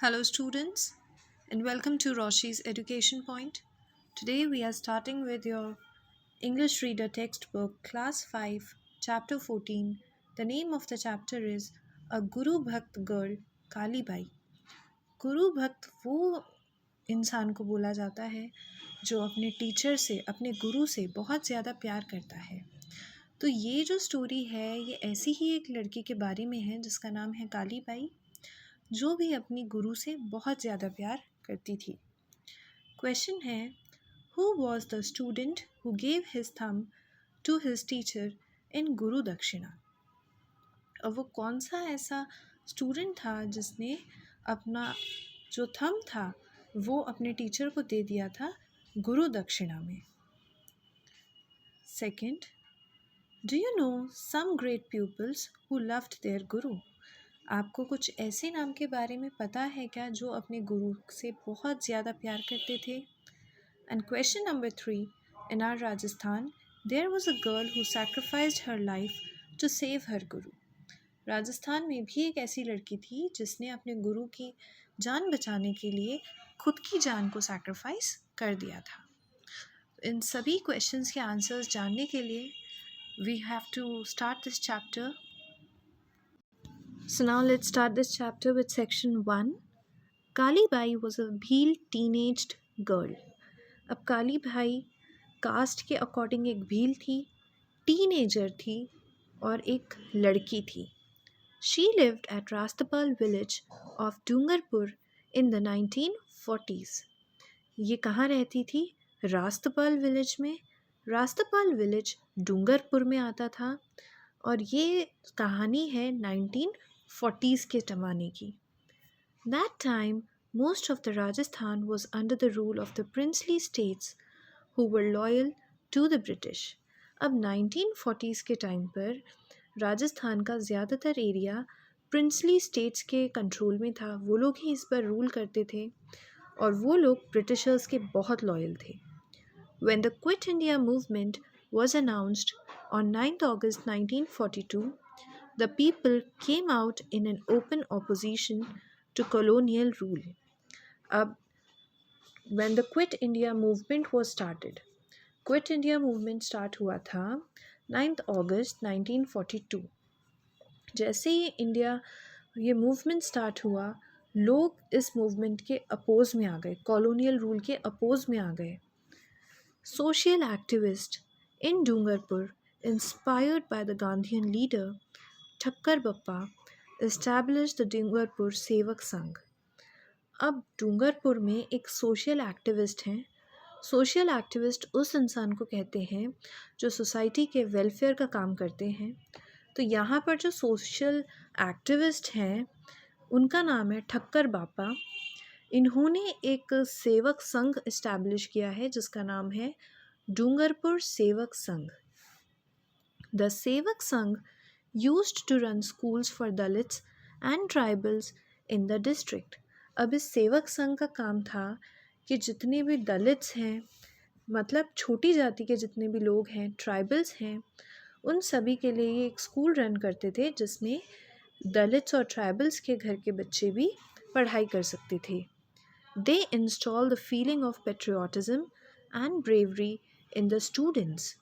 Hello, students, and welcome to Roshi's Education Point. Today, we are starting with your English Reader textbook, Class 5, Chapter 14. The name of the chapter is A Guru Bhakt Girl, Kali Bai. गुरु भक्त वो इंसान को बोला जाता है जो अपने teacher से, अपने गुरु से बहुत ज़्यादा प्यार करता है। तो ये जो स्टोरी है ये ऐसी ही एक लड़की के बारे में है जिसका नाम है काली बाई, जो भी अपनी गुरु से बहुत ज़्यादा प्यार करती थी। क्वेश्चन है, who was the student who gave his thumb to his teacher in guru dakshina. और वो कौन सा ऐसा स्टूडेंट था जिसने अपना जो थंब था वो अपने टीचर को दे दिया था गुरु दक्षिणा में। Second, do you know some great pupils who loved their guru. आपको कुछ ऐसे नाम के बारे में पता है क्या जो अपने गुरु से बहुत ज़्यादा प्यार करते थे। And question number 3, in our Rajasthan there was a girl who sacrificed her life to save her guru. Rajasthan में भी एक ऐसी लड़की थी जिसने अपने गुरु की जान बचाने के लिए खुद की जान को सैक्रिफाइस कर दिया था। इन सभी क्वेश्चंस के आंसर्स जानने के लिए we have to start this chapter. So now let's start this chapter with section 1. Kali Bai was a Bhil teenaged girl. अब काली भाई कास्ट के अकॉर्डिंग एक भील थी, टीनेजर थी और एक लड़की थी। She lived at Rastapal village of Dungarpur in the 1940s. ये कहाँ रहती थी? रास्तपाल विलेज में। रास्तपाल विलेज डूंगरपुर में आता था और ये कहानी है 1940s के ज़माने की। That time, most of the Rajasthan was under the rule of the princely states who were loyal to the British. अब 1940s के टाइम पर राजस्थान का ज़्यादातर एरिया प्रिंसली स्टेट्स के कंट्रोल में था। वो लोग ही इस पर रूल करते थे और वो लोग ब्रिटिशर्स के बहुत लॉयल थे। When the Quit India movement was announced on 9th August 1942, the people came out in an open opposition to colonial rule. अब when the Quit India movement was started, Quit India movement start हुआ था 9th August 1942। जैसे ही India ये movement start हुआ, लोग इस movement के oppose में आ गए, कॉलोनियल रूल के अपोज में आ गए। Social activist in Dungarpur inspired by the Gandhian leader Thakkar Bappa established the Dungarpur Sevak Sangh. अब डूंगरपुर में एक सोशल एक्टिविस्ट हैं। सोशल एक्टिविस्ट उस इंसान को कहते हैं जो सोसाइटी के वेलफेयर का काम करते हैं। तो यहाँ पर जो सोशल एक्टिविस्ट हैं उनका नाम है ठक्कर बापा। इन्होंने एक सेवक संघ इस्टेब्लिश किया है जिसका नाम है Dungarpur Sevak Sangh. The Sevak Sangh used to run schools for Dalits and tribals in the district. अब इस सेवक संघ का काम था कि जितने भी दलित्स हैं, मतलब छोटी जाति के जितने भी लोग हैं, ट्राइबल्स हैं, उन सभी के लिए ये एक स्कूल रन करते थे जिसमें दलित्स और ट्राइबल्स के घर के बच्चे भी पढ़ाई कर सकते थे। They install the feeling of patriotism and bravery in the students.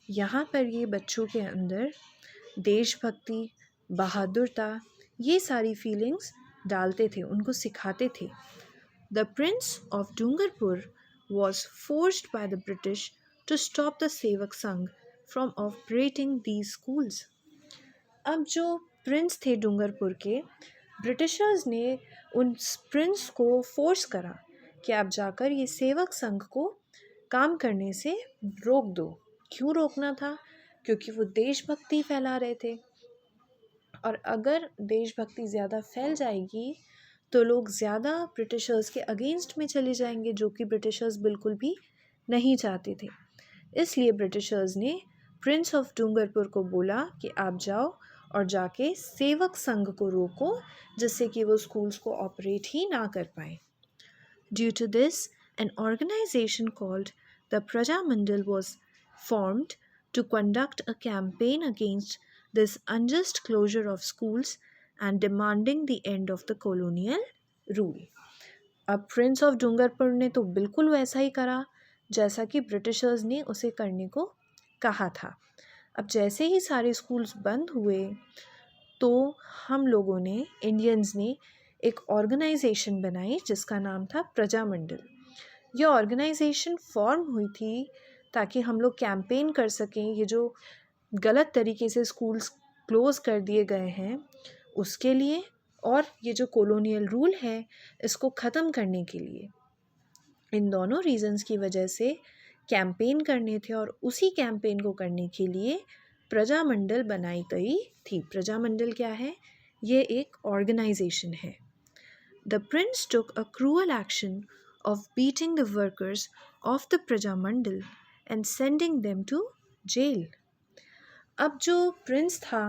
यहाँ पर ये बच्चों के अंदर देशभक्ति, बहादुरता, ये सारी फीलिंग्स डालते थे, उनको सिखाते थे। The Prince of Dungarpur was forced by the British to stop the Sevak Sangh from operating these schools. अब जो प्रिंस थे डूंगरपुर के, ब्रिटिशर्स ने उन प्रिंस को फोर्स करा कि आप जाकर ये सेवक संघ को काम करने से रोक दो। क्यों रोकना था? क्योंकि वो देशभक्ति फैला रहे थे और अगर देशभक्ति ज़्यादा फैल जाएगी तो लोग ज़्यादा ब्रिटिशर्स के अगेंस्ट में चले जाएंगे, जो कि ब्रिटिशर्स बिल्कुल भी नहीं चाहते थे। इसलिए ब्रिटिशर्स ने प्रिंस ऑफ डूंगरपुर को बोला कि आप जाओ और जाके सेवक संघ को रोको, जिससे कि वो स्कूल्स को ऑपरेट ही ना कर पाए। Due to this an organisation called the Praja Mandal was formed to conduct a campaign against this unjust closure of schools and demanding the end of the colonial rule. अब प्रिंस ऑफ डूंगरपुर ने तो बिल्कुल वैसा ही करा जैसा कि ब्रिटिशर्स ने उसे करने को कहा था। अब जैसे ही सारे स्कूल्स बंद हुए तो हम लोगों ने, इंडियंस ने, एक ऑर्गेनाइजेशन बनाई जिसका नाम था प्रजामंडल। ये ऑर्गेनाइजेशन फॉर्म हुई थी ताकि हम लोग कैंपेन कर सकें ये जो गलत तरीके से स्कूल्स क्लोज कर दिए गए हैं उसके लिए, और ये जो कॉलोनियल रूल है इसको ख़त्म करने के लिए। इन दोनों रीज़न्स की वजह से कैंपेन करने थे और उसी कैंपेन को करने के लिए प्रजामंडल बनाई गई थी। प्रजामंडल क्या है? ये एक ऑर्गेनाइजेशन है। The Prince took a cruel action of beating the workers of the Prajamandal and sending them to jail. अब जो प्रिंस था,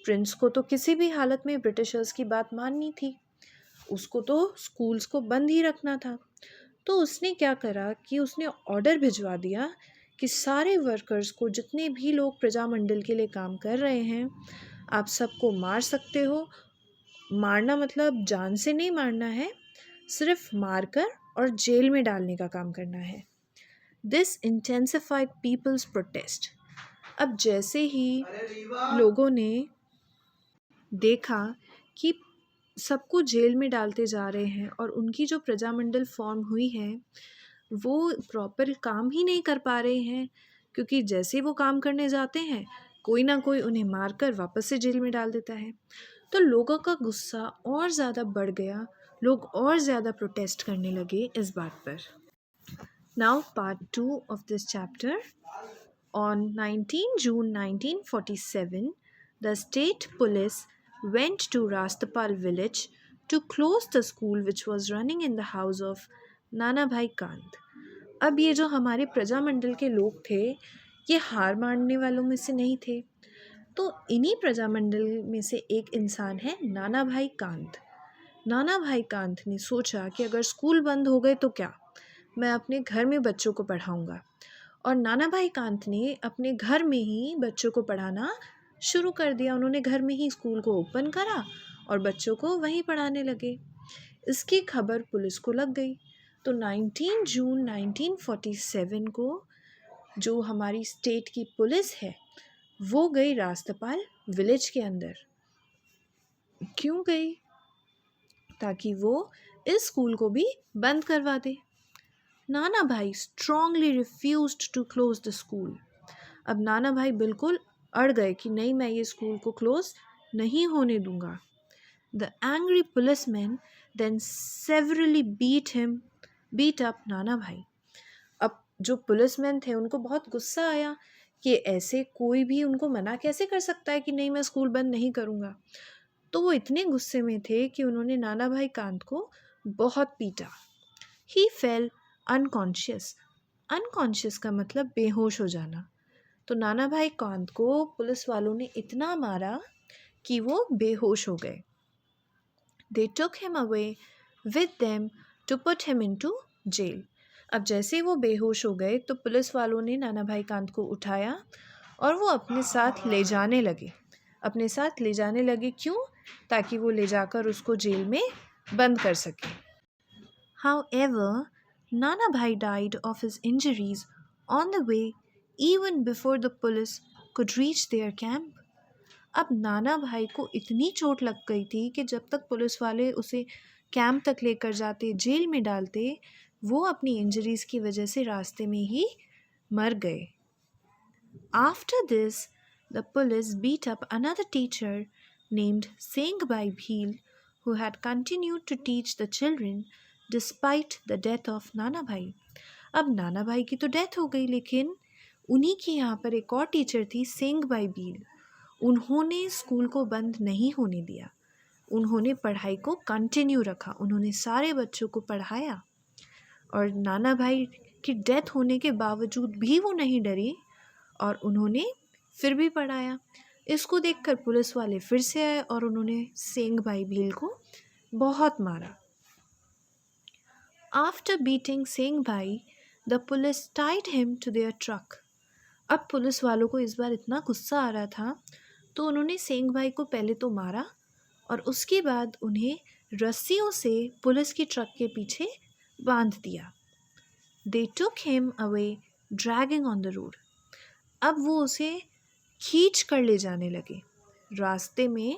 प्रिंस को तो किसी भी हालत में ब्रिटिशर्स की बात माननी थी, उसको तो स्कूल्स को बंद ही रखना था। तो उसने क्या करा कि उसने ऑर्डर भिजवा दिया कि सारे वर्कर्स को, जितने भी लोग प्रजामंडल के लिए काम कर रहे हैं, आप सबको मार सकते हो। मारना मतलब जान से नहीं मारना है, सिर्फ मारकर और जेल में डालने का काम करना है। This intensified people's protest. अब जैसे ही लोगों ने देखा कि सबको जेल में डालते जा रहे हैं और उनकी जो प्रजामंडल फॉर्म हुई है वो प्रॉपर काम ही नहीं कर पा रहे हैं, क्योंकि जैसे वो काम करने जाते हैं कोई ना कोई उन्हें मारकर वापस से जेल में डाल देता है, तो लोगों का गुस्सा और ज़्यादा बढ़ गया। लोग और ज़्यादा प्रोटेस्ट करने लगे इस बात पर। Now part 2 of this chapter. On 19 June 1947, the state police went to Rastapal village to close the school which was running in the house of Nana Bhai Kant. अब ये जो हमारे प्रजामंडल के लोग थे ये हार मानने वालों में से नहीं थे, तो इन्हीं प्रजामंडल में से एक इंसान है नाना भाई कांत। नाना भाई कांत ने सोचा कि अगर स्कूल बंद हो गए तो क्या, मैं अपने घर में बच्चों को पढ़ाऊँगा। और नाना भाई कांत ने अपने घर में ही बच्चों को पढ़ाना शुरू कर दिया। उन्होंने घर में ही स्कूल को ओपन करा और बच्चों को वहीं पढ़ाने लगे। इसकी खबर पुलिस को लग गई, तो 19 जून 1947 को जो हमारी स्टेट की पुलिस है वो गई रास्तपाल विलेज के अंदर। क्यों गई? ताकि वो इस स्कूल को भी बंद करवा दे। Nana Bhai strongly refused to close the school. अब नाना भाई बिल्कुल अड़ गए कि नहीं, मैं ये स्कूल को क्लोज नहीं होने दूंगा। The angry policeman then severely beat up Nana Bhai. अब जो पुलिसमैन थे उनको बहुत गुस्सा आया कि ऐसे कोई भी उनको मना कैसे कर सकता है कि नहीं मैं स्कूल बंद नहीं करूँगा। तो वो इतने गुस्से में थे कि उन्होंने नाना भाई कांत को बहुत पीटा। ही फेल अनकॉन्शियस। अनकॉन्शियस का मतलब बेहोश हो जाना। तो नाना भाई कांत को पुलिस वालों ने इतना मारा कि वो बेहोश हो गए। They took him away with them to put him into jail. अब जैसे वो बेहोश हो गए तो पुलिस वालों ने नाना भाई कांत को उठाया और वो अपने साथ ले जाने लगे। क्यों? ताकि वो ले जाकर उसको जेल में बंद कर सके। However, Nana Bhai died of his injuries on the way even before the police could reach their camp. अब नाना भाई को इतनी चोट लग गई थी कि जब तक पुलिस वाले उसे कैंप तक लेकर जाते, जेल में डालते, वो अपनी इंजरीज की वजह से रास्ते में ही मर गए। After this, the police beat up another teacher named Senghbai Bhil, who had continued to teach the children despite the death of नाना भाई। अब नाना भाई की तो डेथ हो गई, लेकिन उन्हीं की यहाँ पर एक और टीचर थी सेंगबाई भील। उन्होंने स्कूल को बंद नहीं होने दिया, उन्होंने पढ़ाई को कंटिन्यू रखा, उन्होंने सारे बच्चों को पढ़ाया और नाना भाई की डेथ होने के बावजूद भी वो नहीं डरी और उन्होंने फिर भी पढ़ाया। इसको देखकर पुलिस वाले फिर से आए और उन्होंने सेंगबाई भील को बहुत मारा। After beating सेंगबाई, the police tied him to their truck. अब पुलिस वालों को इस बार इतना गुस्सा आ रहा था तो उन्होंने सेंगबाई को पहले तो मारा और उसके बाद उन्हें रस्सियों से पुलिस की ट्रक के पीछे बांध दिया। They took him away, dragging on the road. अब वो उसे खींच कर ले जाने लगे। रास्ते में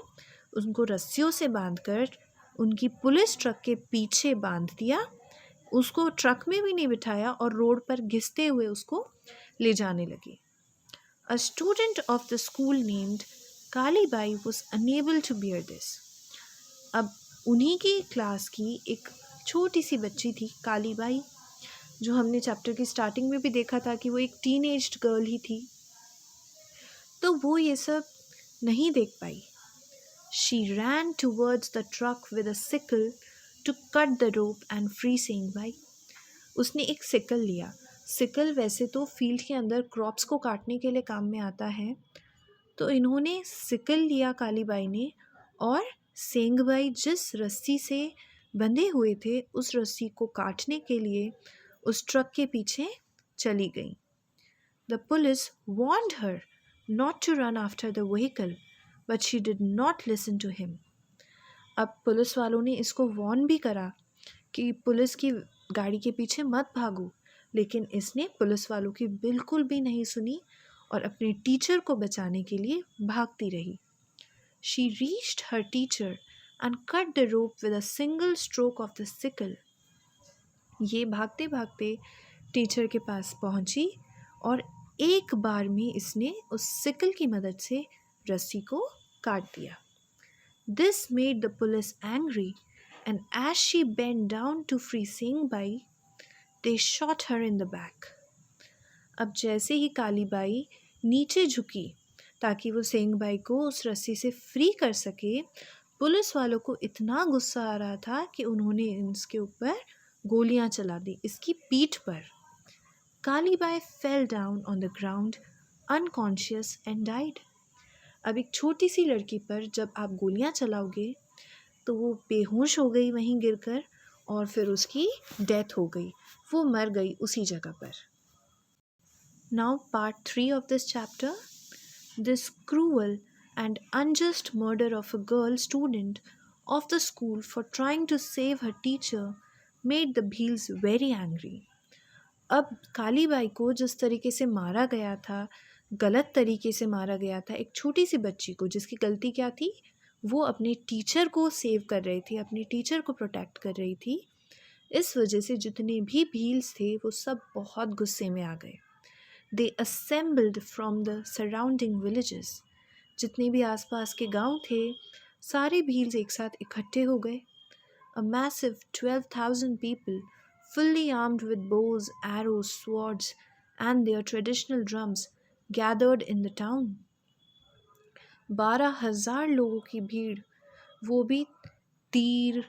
उनको रस्सियों से बांधकर उनकी पुलिस ट्रक के पीछे बांध दिया। उसको ट्रक में भी नहीं बिठाया और रोड पर घिसते हुए उसको ले जाने लगे। A student of the school named Kalibai was unable to bear this. अब उन्हीं की क्लास की एक छोटी सी बच्ची थी कालीबाई, जो हमने चैप्टर की स्टार्टिंग में भी देखा था कि वो एक टीनेज्ड गर्ल ही थी। तो वो ये सब नहीं देख पाई। She ran towards the truck with a sickle to cut the rope and free Sengbai. उसने एक सिकल लिया। सिकल वैसे तो फील्ड के अंदर क्रॉप्स को काटने के लिए काम में आता है, तो इन्होंने सिकल लिया कालीबाई ने, और सेंगबाई जिस रस्सी से बंधे हुए थे उस रस्सी को काटने के लिए उस ट्रक के पीछे चली गई। The police warned her not to run after the vehicle, but she did not listen to him. अब पुलिस वालों ने इसको वार्न भी करा कि पुलिस की गाड़ी के पीछे मत भागो, लेकिन इसने पुलिस वालों की बिल्कुल भी नहीं सुनी और अपने टीचर को बचाने के लिए भागती रही। She reached her teacher and cut the rope with a single stroke of the sickle. ये भागते भागते टीचर के पास पहुंची और एक बार में इसने उस सिकल की मदद से रस्सी को काट दिया। This made the police angry, and as she bent down to free Sengbai, they shot her in the back. अब जैसे ही कालीबाई नीचे झुकी ताकि वो सेंगबाई को उस रस्सी से फ्री कर सके, पुलिस वालों को इतना गुस्सा आ रहा था कि उन्होंने इसके ऊपर गोलियां चला दी, इसकी पीठ पर। Kalibai fell down on the ground unconscious and died. अब एक छोटी सी लड़की पर जब आप गोलियां चलाओगे तो वो बेहोश हो गई वहीं गिरकर, और फिर उसकी डेथ हो गई, वो मर गई उसी जगह पर। Now part 3 of this chapter. This cruel and unjust murder of a girl student of the school for trying to save her teacher made the Bheels very angry. अब कालीबाई को जिस तरीके से मारा गया था, गलत तरीके से मारा गया था, एक छोटी सी बच्ची को, जिसकी गलती क्या थी, वो अपने टीचर को सेव कर रही थी, अपने टीचर को प्रोटेक्ट कर रही थी। इस वजह से जितने भी भील्स थे वो सब बहुत गुस्से में आ गए। They assembled from the surrounding villages. जितने भी आसपास के गांव थे, सारे भील्स एक साथ इकट्ठे हो गए। A massive 12,000 people, fully armed with bows, arrows, swords, and their traditional drums, gathered in the town. 12,000 लोगों की भीड़, वो भी तीर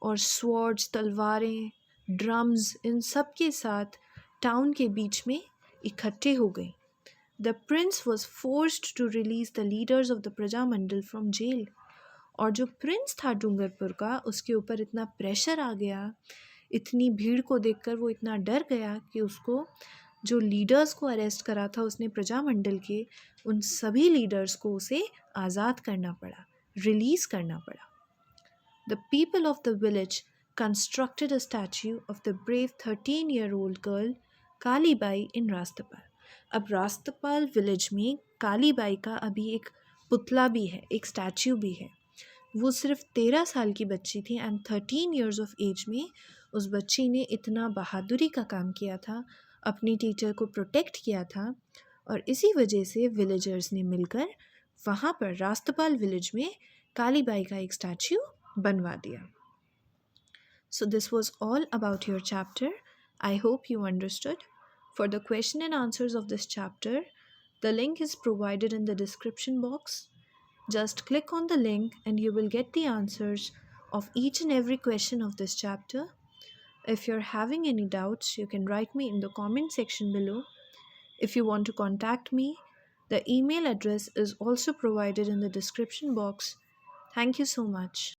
और स्वॉर्ड्स, तलवारें, ड्रम्स, इन सब के साथ टाउन के बीच में इकट्ठे हो गई। The prince was forced to release the leaders of the Prajamandal from jail. और जो प्रिंस था डूंगरपुर का, उसके ऊपर इतना प्रेशर आ गया, इतनी भीड़ को देखकर वो इतना डर गया कि उसको जो लीडर्स को अरेस्ट करा था उसने प्रजामंडल के, उन सभी लीडर्स को उसे आज़ाद करना पड़ा, रिलीज़ करना पड़ा। The people of the village constructed a statue of the brave 13-year-old girl Kalibai इन रास्तपाल। अब रास्तपाल विलेज में कालीबाई का अभी एक पुतला भी है, एक स्टैच्यू भी है। वो सिर्फ 13 साल की बच्ची थी एंड 13 इयर्स ऑफ एज में उस बच्ची ने इतना बहादुरी का काम किया था, अपनी टीचर को प्रोटेक्ट किया था, और इसी वजह से विलेजर्स ने मिलकर वहाँ पर रास्तपाल विलेज में कालीबाई का एक स्टैच्यू बनवा दिया। So this was all about your chapter. I hope you understood. For the question and answers of this chapter, the link is provided in the description box. Just click on the link and you will get the answers of each and every question of this chapter. If you're having any doubts, you can write me in the comment section below. If you want to contact me, the email address is also provided in the description box. Thank you so much.